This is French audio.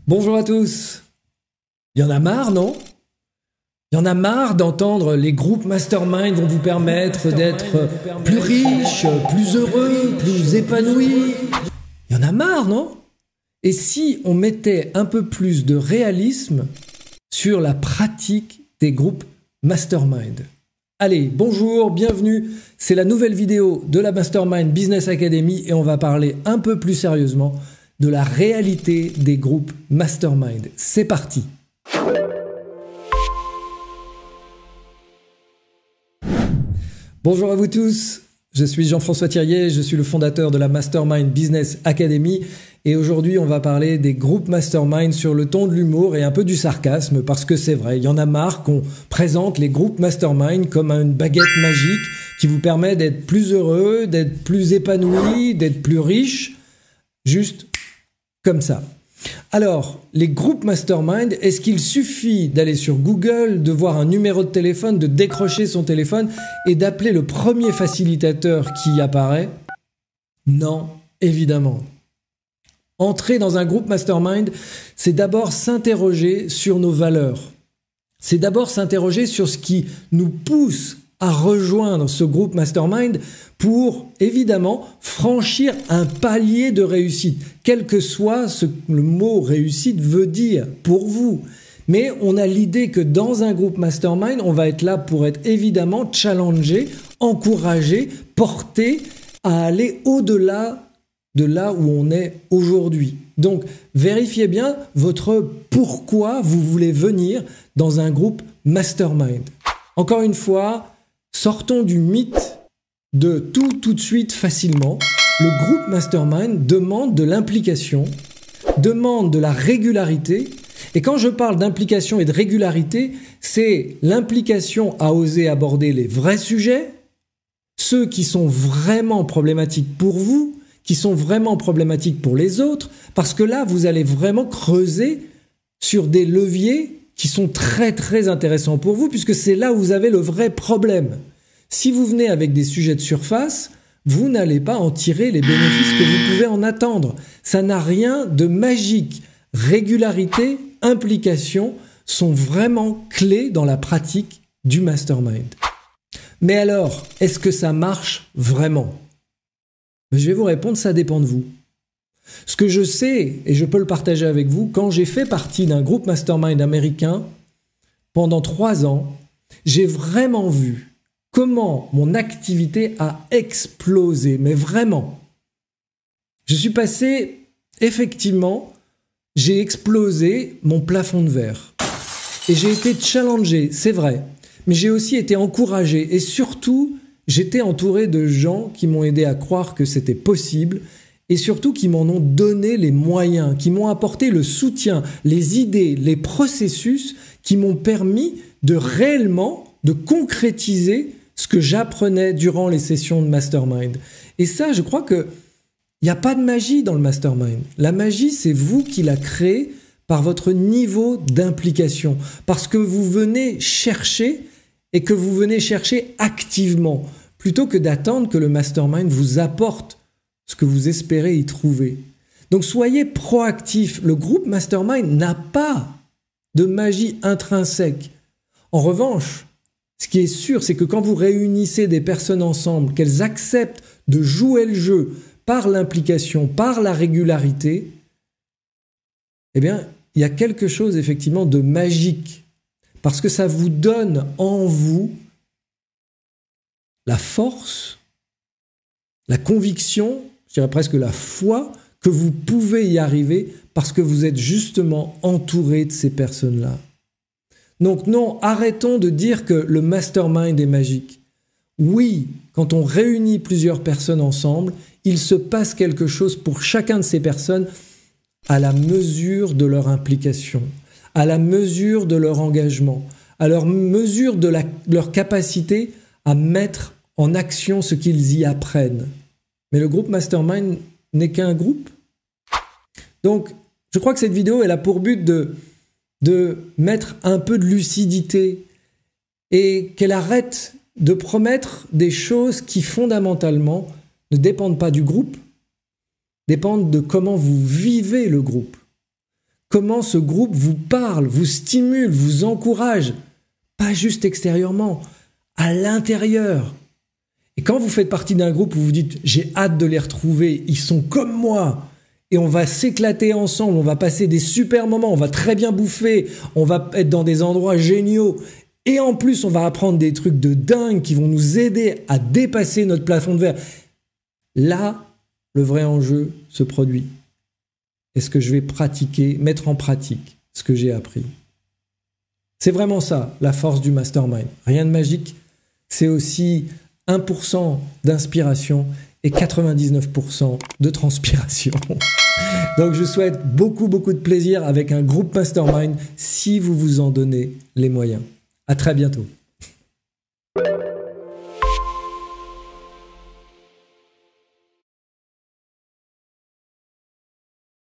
Bonjour à tous. Il y en a marre, non? Il y en a marre d'entendre les groupes mastermind vont vous permettre d'être plus riche, plus heureux, plus épanoui. Il y en a marre, non? Et si on mettait un peu plus de réalisme sur la pratique des groupes mastermind? Allez, bonjour, bienvenue. C'est la nouvelle vidéo de la Mastermind Business Academy et on va parler un peu plus sérieusement de la réalité des groupes mastermind. C'est parti. Bonjour à vous tous, je suis Jean-François Thiriet, je suis le fondateur de la Mastermind Business Academy et aujourd'hui on va parler des groupes mastermind sur le ton de l'humour et un peu du sarcasme parce que c'est vrai, il y en a marre qu'on présente les groupes mastermind comme une baguette magique qui vous permet d'être plus heureux, d'être plus épanoui, d'être plus riche, juste comme ça. Alors, les groupes mastermind, est-ce qu'il suffit d'aller sur Google, de voir un numéro de téléphone, de décrocher son téléphone et d'appeler le premier facilitateur qui apparaît? Non, évidemment. Entrer dans un groupe mastermind, c'est d'abord s'interroger sur nos valeurs. C'est d'abord s'interroger sur ce qui nous pousse à rejoindre ce groupe mastermind pour, évidemment, franchir un palier de réussite, quel que soit ce que le mot réussite veut dire pour vous. Mais on a l'idée que dans un groupe mastermind, on va être là pour être évidemment challengé, encouragé, porté à aller au-delà de là où on est aujourd'hui. Donc, vérifiez bien votre pourquoi vous voulez venir dans un groupe mastermind. Encore une fois, sortons du mythe de tout de suite facilement. Le groupe mastermind demande de l'implication, demande de la régularité. Et quand je parle d'implication et de régularité, c'est l'implication à oser aborder les vrais sujets, ceux qui sont vraiment problématiques pour vous, qui sont vraiment problématiques pour les autres, parce que là, vous allez vraiment creuser sur des leviers qui sont très intéressants pour vous, puisque c'est là où vous avez le vrai problème. Si vous venez avec des sujets de surface, vous n'allez pas en tirer les bénéfices que vous pouvez en attendre. Ça n'a rien de magique. Régularité, implication sont vraiment clés dans la pratique du mastermind. Mais alors, est-ce que ça marche vraiment? Je vais vous répondre, ça dépend de vous. Ce que je sais, et je peux le partager avec vous, quand j'ai fait partie d'un groupe mastermind américain, pendant 3 ans, j'ai vraiment vu comment mon activité a explosé, mais vraiment. Je suis passé, effectivement, j'ai explosé mon plafond de verre. Et j'ai été challengé, c'est vrai, mais j'ai aussi été encouragé et surtout, j'étais entouré de gens qui m'ont aidé à croire que c'était possible et surtout qui m'en ont donné les moyens, qui m'ont apporté le soutien, les idées, les processus qui m'ont permis de réellement, de concrétiser ce que j'apprenais durant les sessions de mastermind. Et ça, je crois qu'il n'y a pas de magie dans le mastermind. La magie, c'est vous qui la créez par votre niveau d'implication, parce que vous venez chercher et que vous venez chercher activement, plutôt que d'attendre que le mastermind vous apporte ce que vous espérez y trouver. Donc soyez proactifs. Le groupe mastermind n'a pas de magie intrinsèque. En revanche, ce qui est sûr, c'est que quand vous réunissez des personnes ensemble, qu'elles acceptent de jouer le jeu par l'implication, par la régularité, eh bien, il y a quelque chose effectivement de magique. Parce que ça vous donne en vous la force, la conviction, je dirais presque la foi que vous pouvez y arriver parce que vous êtes justement entouré de ces personnes-là. Donc non, arrêtons de dire que le mastermind est magique. Oui, quand on réunit plusieurs personnes ensemble, il se passe quelque chose pour chacun de ces personnes à la mesure de leur implication, à la mesure de leur engagement, à la mesure de leur capacité à mettre en action ce qu'ils y apprennent. Mais le groupe mastermind n'est qu'un groupe. Donc, je crois que cette vidéo, elle a pour but de mettre un peu de lucidité et qu'elle arrête de promettre des choses qui fondamentalement ne dépendent pas du groupe, dépendent de comment vous vivez le groupe. comment ce groupe vous parle, vous stimule, vous encourage, pas juste extérieurement, à l'intérieur. Et quand vous faites partie d'un groupe où vous dites « j'ai hâte de les retrouver, ils sont comme moi », et on va s'éclater ensemble, on va passer des super moments, on va très bien bouffer, on va être dans des endroits géniaux, et en plus on va apprendre des trucs de dingue qui vont nous aider à dépasser notre plafond de verre. Là, le vrai enjeu se produit. Est-ce que je vais pratiquer, mettre en pratique ce que j'ai appris? C'est vraiment ça, la force du mastermind. Rien de magique, c'est aussi 1% d'inspiration et 99% de transpiration. Donc je souhaite beaucoup de plaisir avec un groupe mastermind si vous vous en donnez les moyens. À très bientôt.